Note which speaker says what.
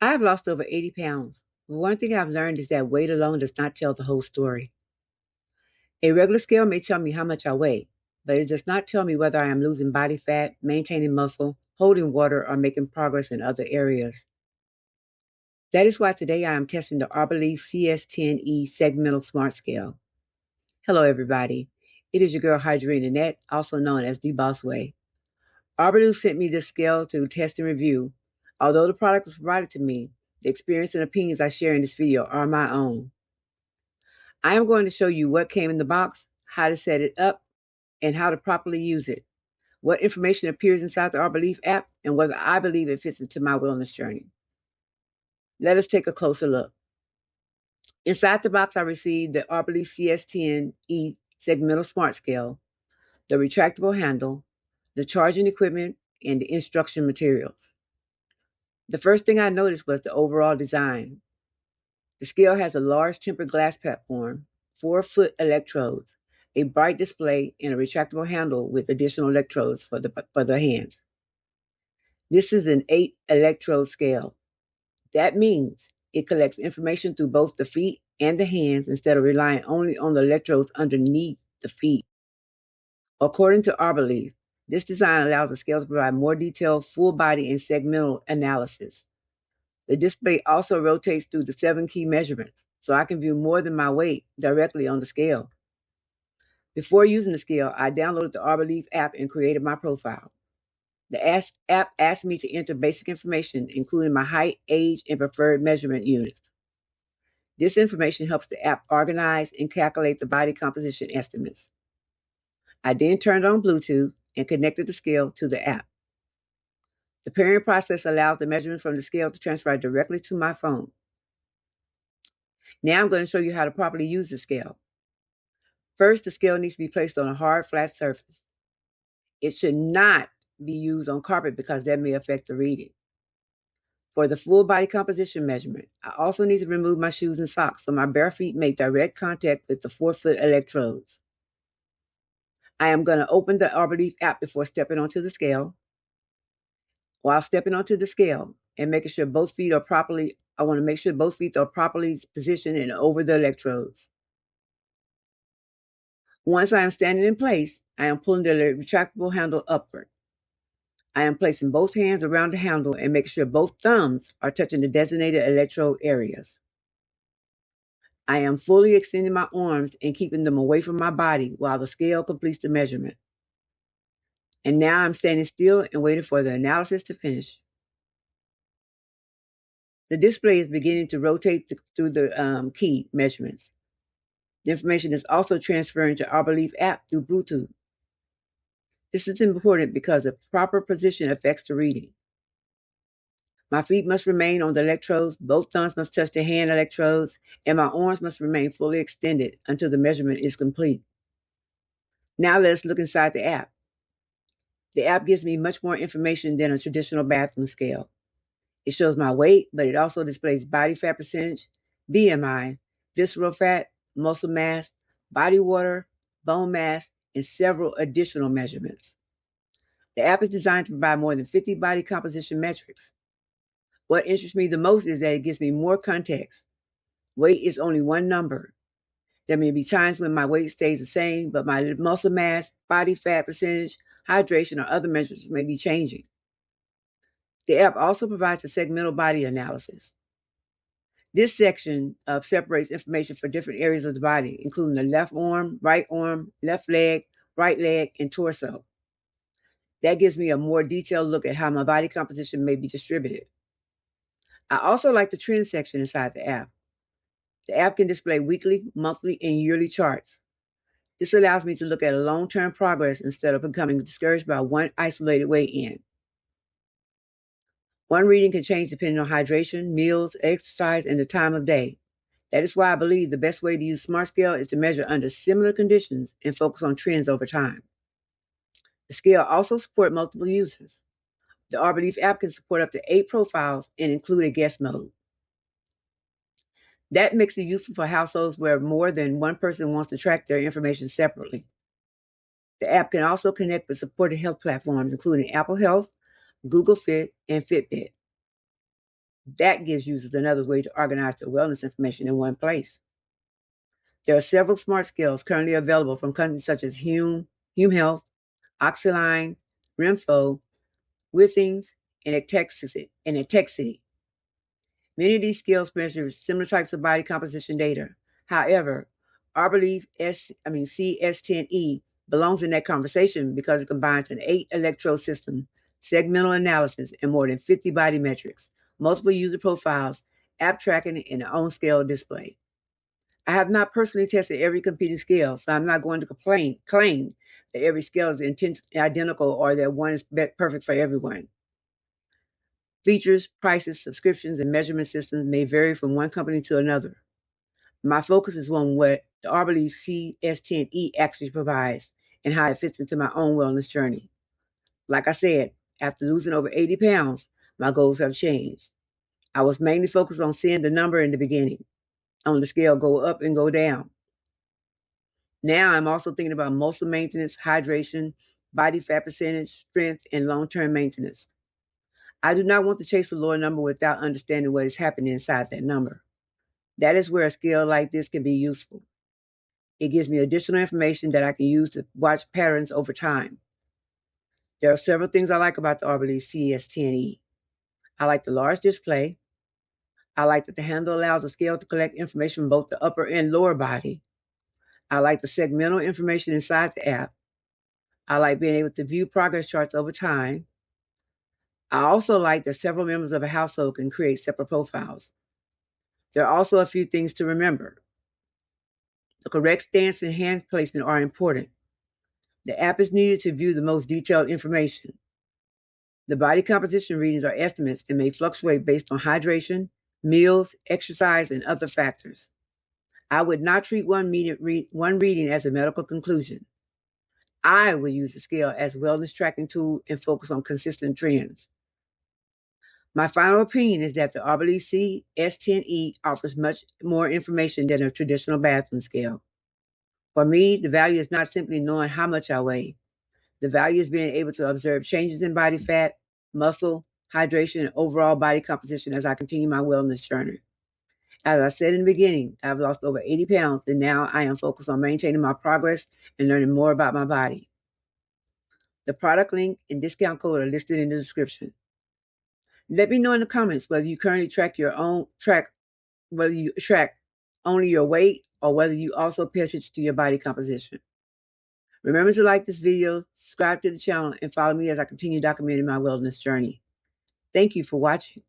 Speaker 1: I've lost over 80 pounds. One thing I've learned is that weight alone does not tell the whole story. A regular scale may tell me how much I weigh, but it does not tell me whether I am losing body fat, maintaining muscle, holding water, or making progress in other areas. That is why today I am testing the Arboleaf CS10E Segmental Smart Scale. Hello, everybody. It is your girl, Hydrine Annette, also known as the Boss Way. Arboleaf sent me this scale to test and review. Although the product was provided to me, the experience and opinions I share in this video are my own. I am going to show you what came in the box, how to set it up, and how to properly use it, what information appears inside the Arboleaf app, and whether I believe it fits into my wellness journey. Let us take a closer look. Inside the box, I received the Arboleaf CS10E Segmental Smart Scale, the retractable handle, the charging equipment, and the instruction materials. The first thing I noticed was the overall design. The scale has a large tempered glass platform, 4-foot electrodes, a bright display, and a retractable handle with additional electrodes for the hands. This is an 8-electrode scale. That means it collects information through both the feet and the hands instead of relying only on the electrodes underneath the feet. According to Arboleaf, this design allows the scale to provide more detailed full body and segmental analysis. The display also rotates through the 7 key measurements, so I can view more than my weight directly on the scale. Before using the scale, I downloaded the Arboleaf app and created my profile. The app asked me to enter basic information, including my height, age, and preferred measurement units. This information helps the app organize and calculate the body composition estimates. I then turned on Bluetooth and connected the scale to the app. The pairing process allows the measurement from the scale to transfer directly to my phone. Now I'm going to show you how to properly use the scale. First, the scale needs to be placed on a hard, flat surface. It should not be used on carpet because that may affect the reading. For the full body composition measurement, I also need to remove my shoes and socks so my bare feet make direct contact with the 4-foot electrodes. I am going to open the Arboleaf app before stepping onto the scale. While stepping onto the scale and making sure both feet are properly, I want to make sure both feet are properly positioned and over the electrodes. Once I am standing in place, I am pulling the retractable handle upward. I am placing both hands around the handle and making sure both thumbs are touching the designated electrode areas. I am fully extending my arms and keeping them away from my body while the scale completes the measurement. And now I'm standing still and waiting for the analysis to finish. The display is beginning to rotate through the key measurements. The information is also transferring to Arboleaf app through Bluetooth. This is important because the proper position affects the reading. My feet must remain on the electrodes, both thumbs must touch the hand electrodes, and my arms must remain fully extended until the measurement is complete. Now let us look inside the app. The app gives me much more information than a traditional bathroom scale. It shows my weight, but it also displays body fat percentage, BMI, visceral fat, muscle mass, body water, bone mass, and several additional measurements. The app is designed to provide more than 50 body composition metrics. What interests me the most is that it gives me more context. Weight is only one number. There may be times when my weight stays the same, but my muscle mass, body fat percentage, hydration, or other measures may be changing. The app also provides a segmental body analysis. This section separates information for different areas of the body, including the left arm, left leg, right leg, and torso. That gives me a more detailed look at how my body composition may be distributed. I also like the trend section inside the app. The app can display weekly, monthly, and yearly charts. This allows me to look at a long-term progress instead of becoming discouraged by one isolated weigh-in. One reading can change depending on hydration, meals, exercise, and the time of day. That is why I believe the best way to use Smart Scale is to measure under similar conditions and focus on trends over time. The scale also supports multiple users. The Arboleaf app can support up to 8 profiles and include a guest mode. That makes it useful for households where more than one person wants to track their information separately. The app can also connect with supported health platforms, including Apple Health, Google Fit, and Fitbit. That gives users another way to organize their wellness information in one place. There are several smart scales currently available from companies such as Hume Health, Oxyline, Rimfo, Withings, and Etexity. Many of these scales measure similar types of body composition data. However, Arboleaf CS10E belongs in that conversation because it combines an 8-electrode system, segmental analysis, and more than 50 body metrics, multiple user profiles, app tracking, and an on-scale display. I have not personally tested every competing scale, so I'm not going to claim that every scale is identical or that one is perfect for everyone. Features, prices, subscriptions, and measurement systems may vary from one company to another. My focus is on what the Arboleaf CS10E actually provides and how it fits into my own wellness journey. Like I said, after losing over 80 pounds, my goals have changed. I was mainly focused on seeing the number in the beginning, on the scale go up and go down. Now I'm also thinking about muscle maintenance, hydration, body fat percentage, strength, and long-term maintenance. I do not want to chase a lower number without understanding what is happening inside that number. That is where a scale like this can be useful. It gives me additional information that I can use to watch patterns over time. There are several things I like about the Arboleaf CS10E. I like the large display. I like that the handle allows the scale to collect information from both the upper and lower body. I like the segmental information inside the app. I like being able to view progress charts over time. I also like that several members of a household can create separate profiles. There are also a few things to remember. The correct stance and hand placement are important. The app is needed to view the most detailed information. The body composition readings are estimates and may fluctuate based on hydration, meals, exercise, and other factors. I would not treat one reading as a medical conclusion. I would use the scale as a wellness tracking tool and focus on consistent trends. My final opinion is that the Arboleaf CS10E offers much more information than a traditional bathroom scale. For me, the value is not simply knowing how much I weigh. The value is being able to observe changes in body fat, muscle, hydration, and overall body composition as I continue my wellness journey. As I said in the beginning, I've lost over 80 pounds, and now I am focused on maintaining my progress and learning more about my body. The product link and discount code are listed in the description. Let me know in the comments whether you currently whether you track only your weight or whether you also pay attention to your body composition. Remember to like this video, subscribe to the channel, and follow me as I continue documenting my wellness journey. Thank you for watching.